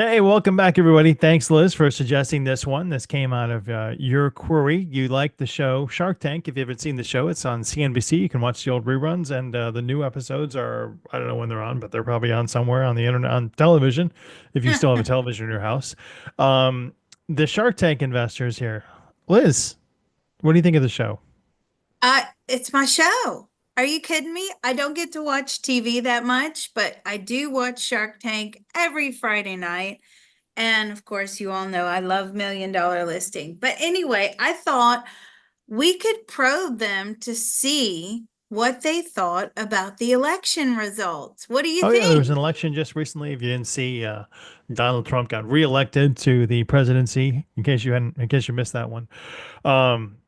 Hey, welcome back, everybody. Thanks, Liz, for suggesting this one. This came out of your query. You like the show Shark Tank. If you haven't seen the show, it's on CNBC. You can watch the old reruns, and the new episodes are, I don't know when they're on, but they're probably on somewhere on the internet, on television, if you still have a television in your house. Um, the Shark Tank investors here. Liz, what do you think of the show? It's my show. Are you kidding me? I don't get to watch TV that much, but I do watch Shark Tank every Friday night. And of course, you all know I love Million Dollar Listing. But anyway, I thought we could probe them to see what they thought about the election results. What do you Oh yeah, there was an think? election just recently. If you didn't see, Donald Trump got reelected to the presidency. In case you missed that one.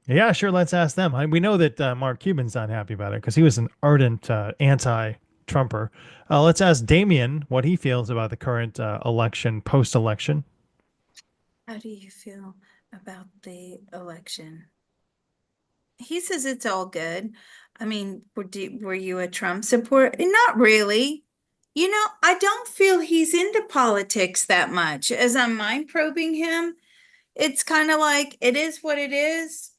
Yeah, sure. Let's ask them. We know that Mark Cuban's not happy about it because he was an ardent anti-Trumper. Let's ask Damien what he feels about the current election, post-election. How do you feel about the election? He says it's all good. I mean, were you a Trump supporter? Not really. I don't feel he's into politics that much. As I'm mind probing him, it's kind of like it is what it is.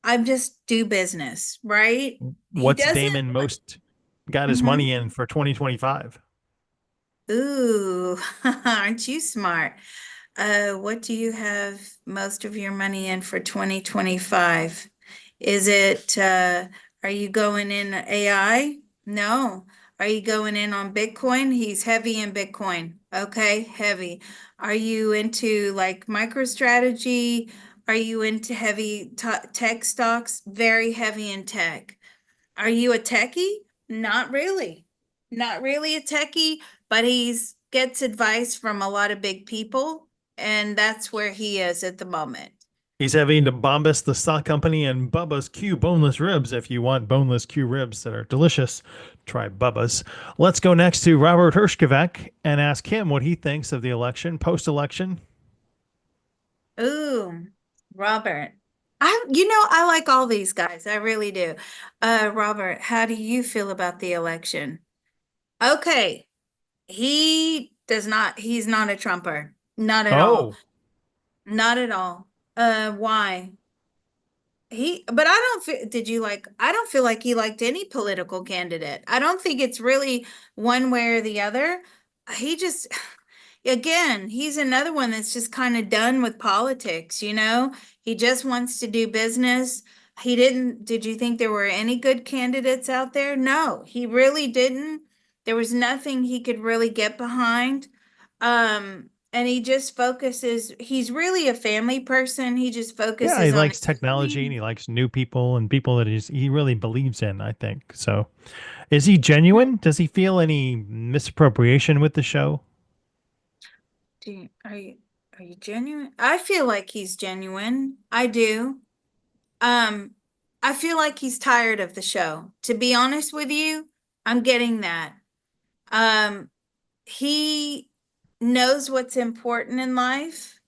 I just do business, right? He What's doesn't. Damon most got his Mhm. money in for 2025? Ooh, aren't you smart? What do you have most of your money in for 2025? Is it, are you going in AI? No. Are you going in on Bitcoin? He's heavy in Bitcoin. Okay, heavy. Are you into like MicroStrategy? Are you into heavy tech stocks? Very heavy in tech. Are you a techie? Not really. Not really a techie, but he's gets advice from a lot of big people, and that's where he is at the moment. He's having to Bombas, the stock company, and Bubba's Q boneless ribs. If you want boneless Q ribs that are delicious, try Bubba's. Let's go next to Robert Herjavec and ask him what he thinks of the election, post-election. Ooh, Robert. I like all these guys. I really do. Robert, how do you feel about the election? Okay, he's not a Trumper. Not at all. Oh, Not at all. Why? But I don't feel, I don't feel like he liked any political candidate. I don't think it's really one way or the other. He just, again, he's another one that's just kind of done with politics, you know? He just wants to do business. Did you think there were any good candidates out there? No, he really didn't. There was nothing he could really get behind. And he just focuses, he's really a family person. He just yeah, he focuses on likes his technology and family. he likes new people and people that he really believes in, I think. So, is he genuine? Does he feel any misappropriation with the show? Do you, are you genuine? I feel like he's genuine. I do. Um, I feel like he's tired of the show. To be honest with you, I'm getting that. Um, he knows what's important in life.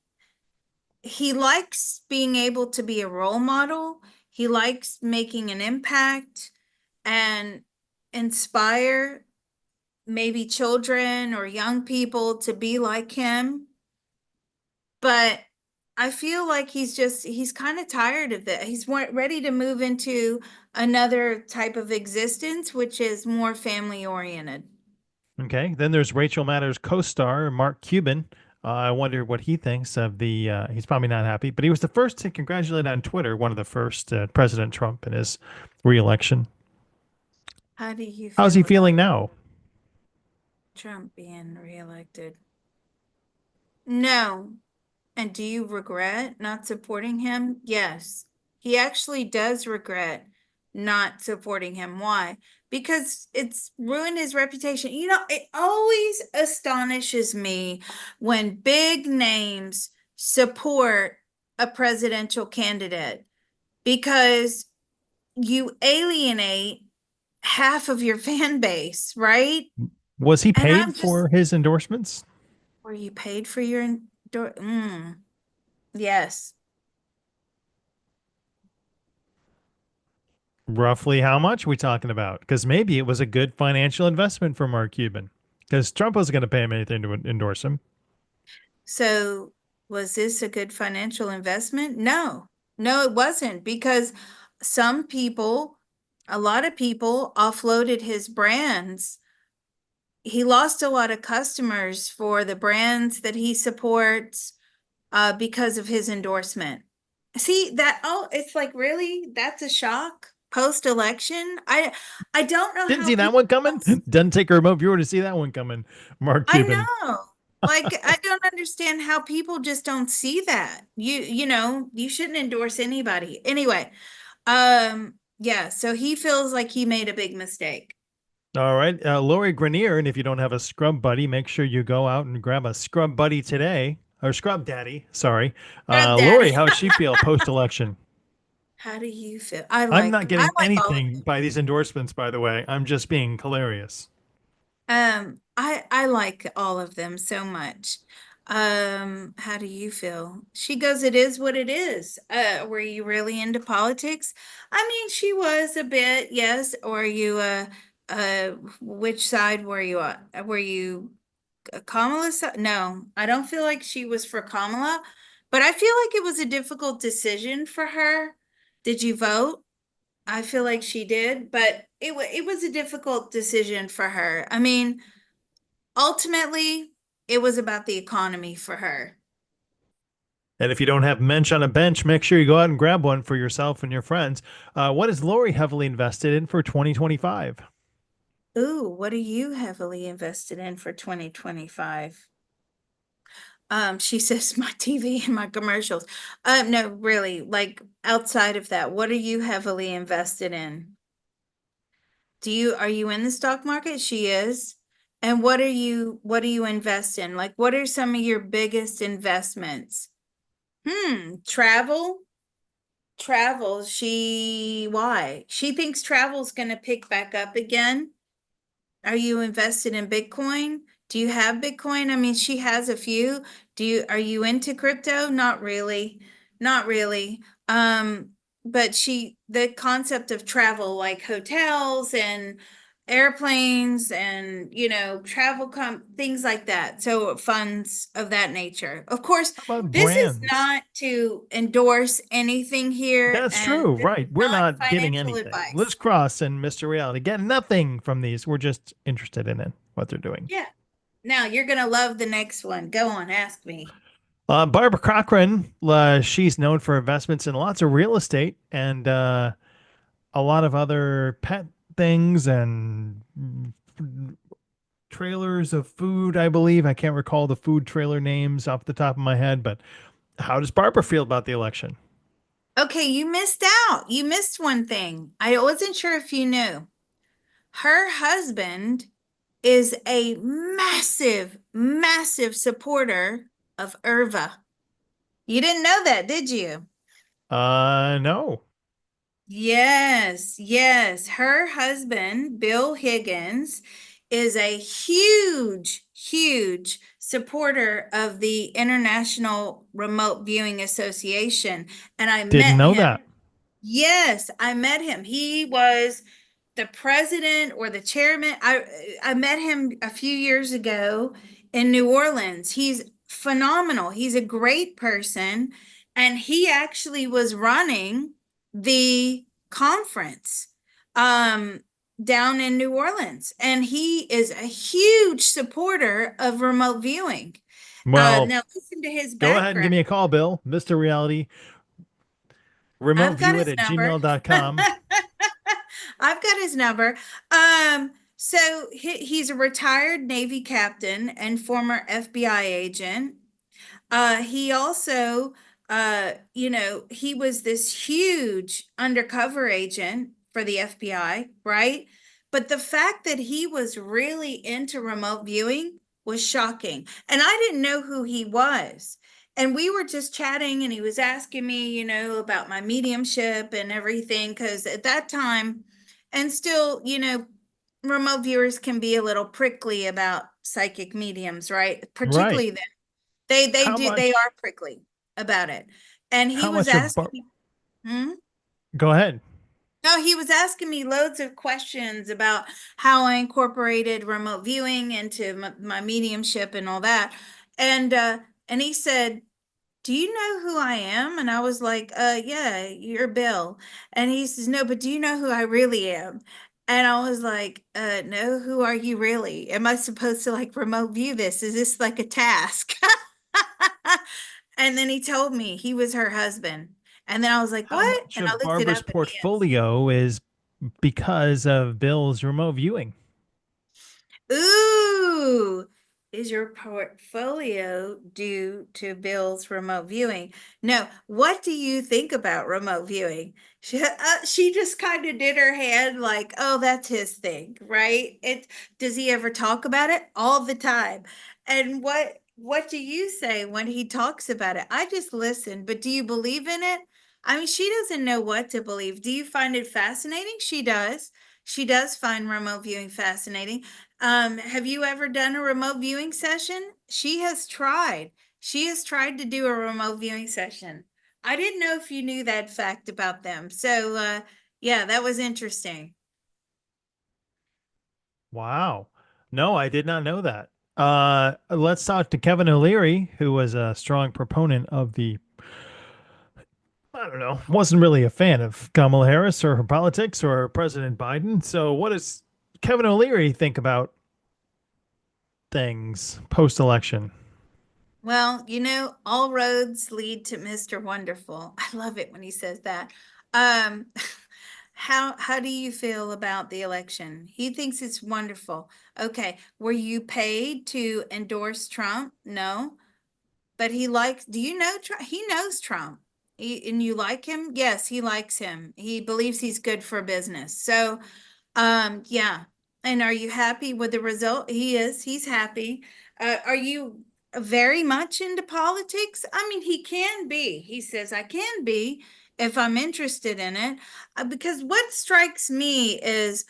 He likes being able to be a role model. He likes making an impact and inspire maybe children or young people to be like him. But I feel like he's kind of tired of it. Ready to move into another type of existence, which is more family oriented. Okay, then there's Rachel Maddows' co-star Mark Cuban. I wonder what he thinks of the. He's probably not happy, but he was the first to congratulate on Twitter. One of the first, President Trump in his reelection. How do you How's feel he about feeling now? Trump being reelected? No. And do you regret not supporting him? Yes. He actually does regret not supporting him. Why? Because it's ruined his reputation. It always astonishes me when big names support a presidential candidate because you alienate half of your fan base, right? Was he And paid I'm just, for his endorsements? were you paid for your yes. Roughly how much are we talking about? Because maybe it was a good financial investment for Mark Cuban. Because Trump wasn't going to pay him anything to endorse him. So was this a good financial investment? No, no, it wasn't because some people, a lot of people offloaded his brands. He lost a lot of customers for the brands that he supports because of his endorsement. See that? Oh, it's like really? That's a shock post-election. I don't know Didn't how see that people one coming. Doesn't take a remote viewer to see that one coming. Mark I Cuban. know. Like I don't understand how people just don't see that. You shouldn't endorse anybody. Anyway, yeah, so he feels like he made a big mistake. All right, Lori Greiner, and if you don't have a scrub buddy, make sure you go out and grab a scrub buddy today, or scrub daddy. Sorry, Scrub Lori, daddy. how does she feel post election? How do you feel? I'm not I getting like all of anything them. by these endorsements, by the way. I'm just being hilarious. I like all of them so much. How do you feel? She goes, it is what it is. Were you really into politics? I mean, she was a bit, yes. Or you which side were you on? Were you Kamala side? No, I don't feel like she was for Kamala, but I feel like it was a difficult decision for her. Did you vote? I feel like she did, but it was a difficult decision for her. I mean, ultimately, it was about the economy for her. And if you don't have mensch on a bench, make sure you go out and grab one for yourself and your friends. What is Lori heavily invested in for 2025? Ooh, what are you heavily invested in for 2025? She says my TV and my commercials. No, really, like outside of that, what are you heavily invested in? Are you in the stock market? She is. And what do you invest in? Like, what are some of your biggest investments? Travel. Why? She thinks travel's going to pick back up again. Are you invested in Bitcoin? Do you have Bitcoin? I mean, she has a few. Are you into crypto? Not really. Not really. But the concept of travel, like hotels and airplanes and, things like that. So funds of that nature. Of course, How about this is brands? not to endorse anything here, That's and true, this right? is We're not not getting financial anything. Liz advice. Cross and Mr. Reality get nothing from these. We're just interested in it, what they're doing. Yeah. Now you're gonna love the next one. Go on, ask me. Barbara Cochran, she's known for investments in lots of real estate and a lot of other pet things and trailers of food, I believe. I can't recall the food trailer names off the top of my head, but how does Barbara feel about the election? Okay, you missed out. You missed one thing. I wasn't sure if you knew. Her husband is a massive, massive supporter of Irva. You didn't know that, did you? No. Yes, yes. Her husband, Bill Higgins, is a huge, huge supporter of the International Remote Viewing Association. And I Didn't met know him. that. Yes, I met him. He was the president or the chairman. I met him a few years ago in New Orleans. He's phenomenal. He's a great person, and he actually was running the conference um down in New Orleans, and he is a huge supporter of remote viewing. Well, Now listen to his go ahead and background. give me a call, Bill. Mr. Reality, I've got remoteview it his at number. gmail.com. I've got his number. So he's a retired Navy captain and former FBI agent. He also, he was this huge undercover agent for the FBI, right? But the fact that he was really into remote viewing was shocking. And I didn't know who he was. And we were just chatting, and he was asking me, about my mediumship and everything. Because at that time, and still, remote viewers can be a little prickly about psychic mediums, right? Right. Particularly they How do they much? are prickly about it. And he How was much of asking me, hmm? Go ahead. No, he was asking me loads of questions about how I incorporated remote viewing into my mediumship and all that. And And he said, do you know who I am? And I was like, yeah, you're Bill. And he says, no, but do you know who I really am? And I was like, no, who are you really? Am I supposed to like remote view this? Is this like a task? And then he told me he was her husband. And then I was like, How what? much And I of looked it Barbara's up and he is. portfolio is because of Bill's remote viewing? Ooh, is your portfolio due to Bill's remote viewing? No, what do you think about remote viewing? She just kind of did her hand like, oh, that's his thing, right? Does he ever talk about it? All the time. And what do you say when he talks about it? I just listen, but do you believe in it? I mean, she doesn't know what to believe. Do you find it fascinating? She does. She does find remote viewing fascinating. Have you ever done a remote viewing session? She has tried. She has tried to do a remote viewing session. I didn't know if you knew that fact about them. So, yeah, that was interesting. Wow. No, I did not know that. Let's talk to Kevin O'Leary, who was a strong proponent of the, I don't know, wasn't really a fan of Kamala Harris or her politics or President Biden. So, what does Kevin O'Leary think about things post-election? Well, all roads lead to Mr. Wonderful. I love it when he says that. Um, how do you feel about the election? He thinks it's wonderful. Okay, were you paid to endorse Trump? No. But he likes, do you know Trump? He knows Trump. And you like him? Yes, he likes him. He believes he's good for business. So, yeah. And are you happy with the result? He is. He's happy. Are you very much into politics? I mean, he can be. He says, I can be if I'm interested in it. Because what strikes me is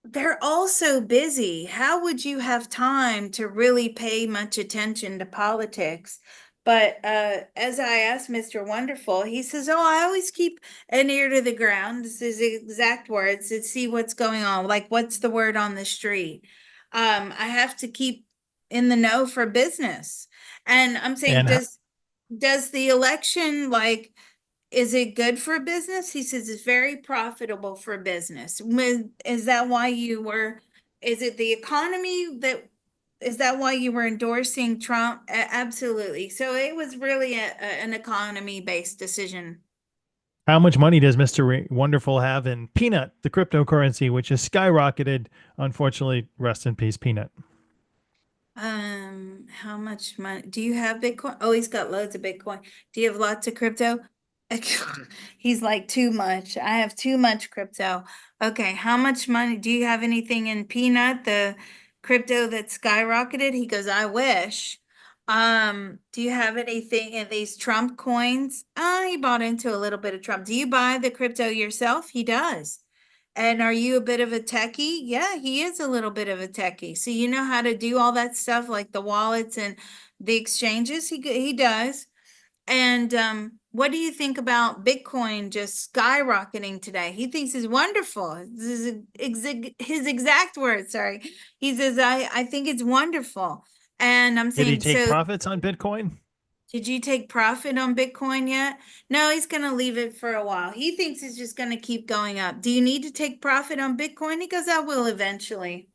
they're all so busy. How would you have time to really pay much attention to politics? But as I asked Mr. Wonderful, he says, oh, I always keep an ear to the ground. This is his exact words to see what's going on. Like, what's the word on the street? I have to keep in the know for business. And I'm saying, And does the election like is it good for business? He says it's very profitable for business. Is that why is it the economy is that why you were endorsing Trump? Absolutely. So it was really an economy-based decision. how much money does Mr. Wonderful have in Peanut, the cryptocurrency, which has skyrocketed? Unfortunately, rest in peace, Peanut. How much money do you have Bitcoin? Oh, he's got loads of Bitcoin. Do you have lots of crypto? He's like too much. I have too much crypto. Okay, how much money do you have anything in Peanut, the crypto that skyrocketed? He goes, I wish. Do you have anything in these Trump coins? He bought into a little bit of Trump. Do you buy the crypto yourself? He does. And are you a bit of a techie? Yeah, he is a little bit of a techie. So you know how to do all that stuff like the wallets and the exchanges? He does. And what do you think about Bitcoin just skyrocketing today? He thinks it's wonderful. This is his exact words, sorry. He says, I think it's wonderful. And I'm Did he saying, take so profits on Bitcoin? did you take profit on Bitcoin yet? No, he's going to leave it for a while. He thinks it's just going to keep going up. Do you need to take profit on Bitcoin? He goes, I will eventually.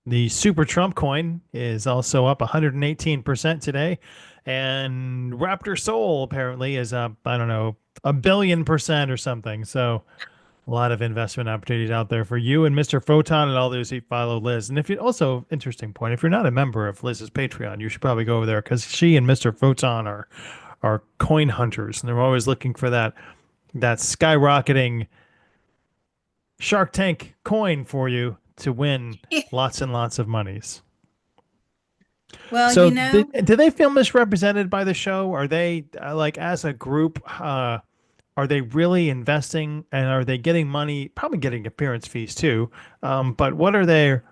The Super Trump coin is also up 118% today. And Raptor Soul apparently is up, I don't know, a billion percent or something. So a lot of investment opportunities out there for you and Mr. Photon and all those who follow Liz. And if you also, interesting point, if you're not a member of Liz's Patreon, you should probably go over there because she and Mr. Photon are coin hunters and they're always looking for that skyrocketing Shark Tank coin for you to win lots and lots of monies. Well, So, do they feel misrepresented by the show? Are they like as a group? Are they really investing, and are they getting money? Probably getting appearance fees too. But what are their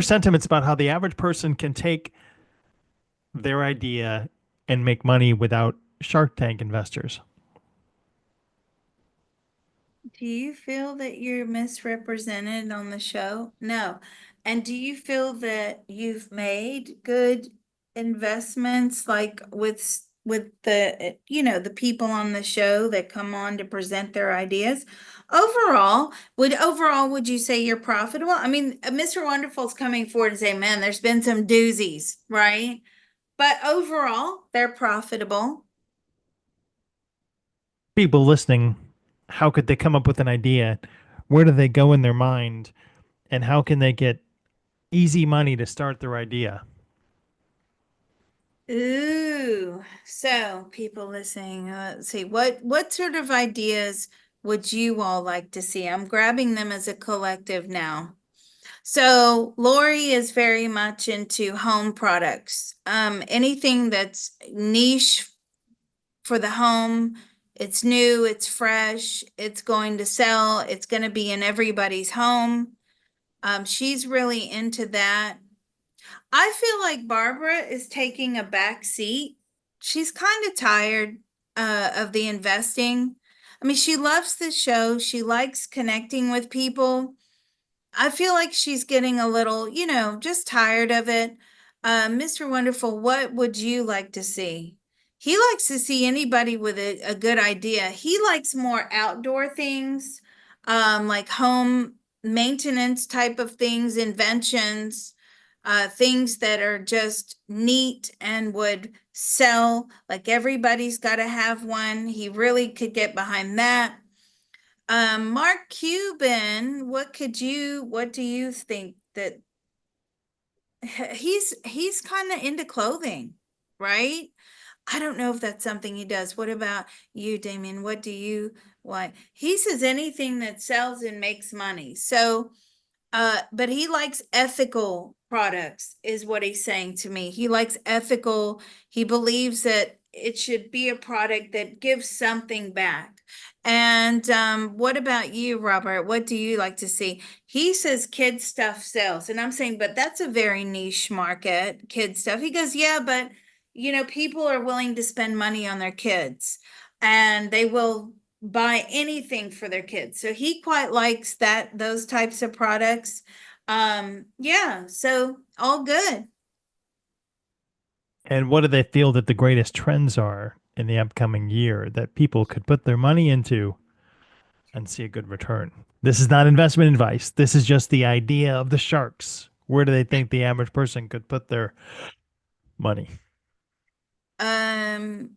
sentiments about how the average person can take their idea and make money without Shark Tank investors? do you feel that you're misrepresented on the show? No. And do you feel that you've made good? investments like with the the people on the show that come on to present their ideas? Overall, would you say you're profitable? I mean, Mr. Wonderful's coming forward and saying, man, there's been some doozies, right? But overall, they're profitable. People listening, how could they come up with an idea? Where do they go in their mind? And how can they get easy money to start their idea? Ooh, so people listening, let's see, what sort of ideas would you all like to see? I'm grabbing them as a collective now. So Lori is very much into home products. Anything that's niche for the home, it's new, it's fresh, it's going to sell, it's going to be in everybody's home. She's really into that. I feel like Barbara is taking a back seat. She's kind of tired of the investing. I mean, she loves the show. She likes connecting with people. I feel like she's getting a little, just tired of it. Mr. Wonderful, what would you like to see? He likes to see anybody with a good idea. He likes more outdoor things, like home maintenance type of things, inventions, things that are just neat and would sell. Like everybody's got to have one. He really could get behind that. Mark Cuban, what do you think that he's kind of into clothing, right? I don't know if that's something he does. What about you, Damien? What do you want? He says anything that sells and makes money. So but he likes ethical products, is what he's saying to me. He likes ethical. He believes that it should be a product that gives something back. And what about you, Robert? What do you like to see? He says kid stuff sells. And I'm saying, but that's a very niche market, kid stuff. He goes, yeah, but people are willing to spend money on their kids and they will buy anything for their kids. So he quite likes those types of products. Yeah, so all good. And what do they feel that the greatest trends are in the upcoming year that people could put their money into and see a good return? This is not investment advice. This is just the idea of the sharks. Where do they think the average person could put their money? Um,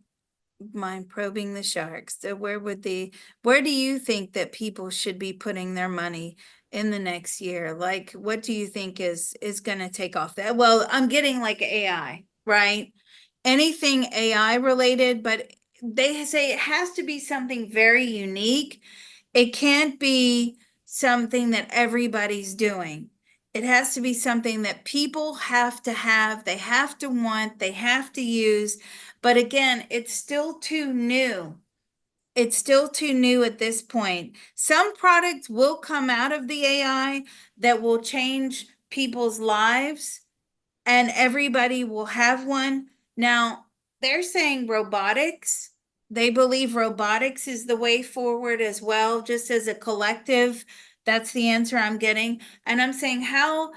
mind probing the sharks. So where do you think that people should be putting their money in the next year? Like, what do you think is going to take off that? Well, I'm getting like AI, right? Anything AI related, but they say it has to be something very unique. It can't be something that everybody's doing. It has to be something that people have to have, they have to want, they have to use. But again, it's still too new. It's still too new at this point. Some products will come out of the AI that will change people's lives and everybody will have one. Now, they're saying robotics. They believe robotics is the way forward as well, just as a collective. That's the answer I'm getting. And I'm saying how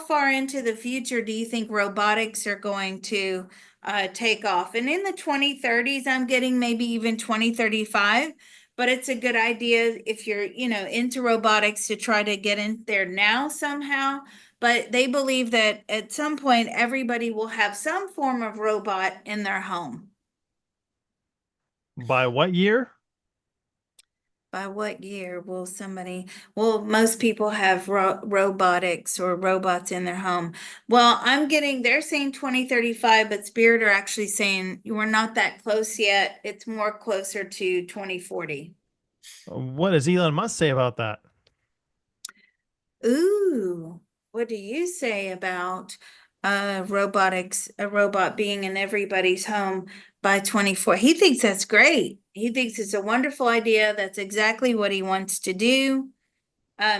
far into the future do you think robotics are going to take off? And in the 2030s, I'm getting maybe even 2035. But it's a good idea if you're, into robotics to try to get in there now somehow, but they believe that at some point everybody will have some form of robot in their home. By what year? By what year will most people have robotics or robots in their home? Well, they're saying 2035, but Spirit are actually saying we're not that close yet. It's more closer to 2040. What does Elon Musk say about that? Ooh, what do you say about robotics, a robot being in everybody's home by 24? He thinks that's great. He thinks it's a wonderful idea. That's exactly what he wants to do.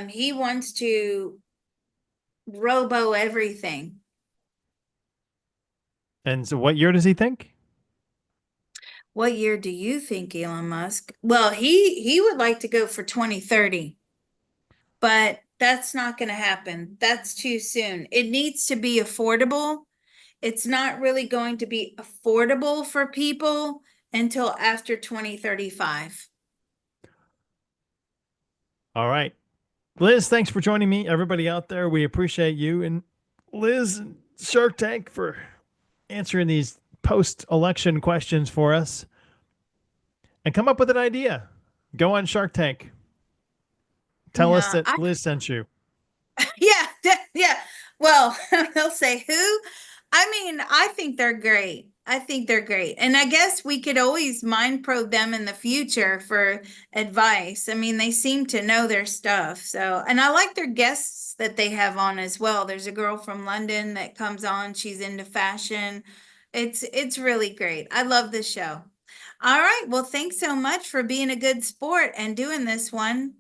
He wants to robo everything. And so what year does he think? What year do you think, Elon Musk? Well, he would like to go for 2030, but that's not going to happen. That's too soon. It needs to be affordable. it's not really going to be affordable for people until after 2035. All right. Liz, thanks for joining me. Everybody out there, we appreciate you. And Liz, and Shark Tank, for answering these post election questions for us and come up with an idea. Go on Shark Tank. Tell us Yeah, that Liz sent you. yeah, yeah. Well, they'll say who? I mean, I think they're great. I think they're great. And I guess we could always mind probe them in the future for advice. I mean, they seem to know their stuff. So, and I like their guests that they have on as well. There's a girl from London that comes on. She's into fashion. It's really great. I love this show. All right. Well, thanks so much for being a good sport and doing this one.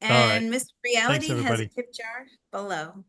All right. And Mr. Thanks, Reality has a everybody. tip jar below.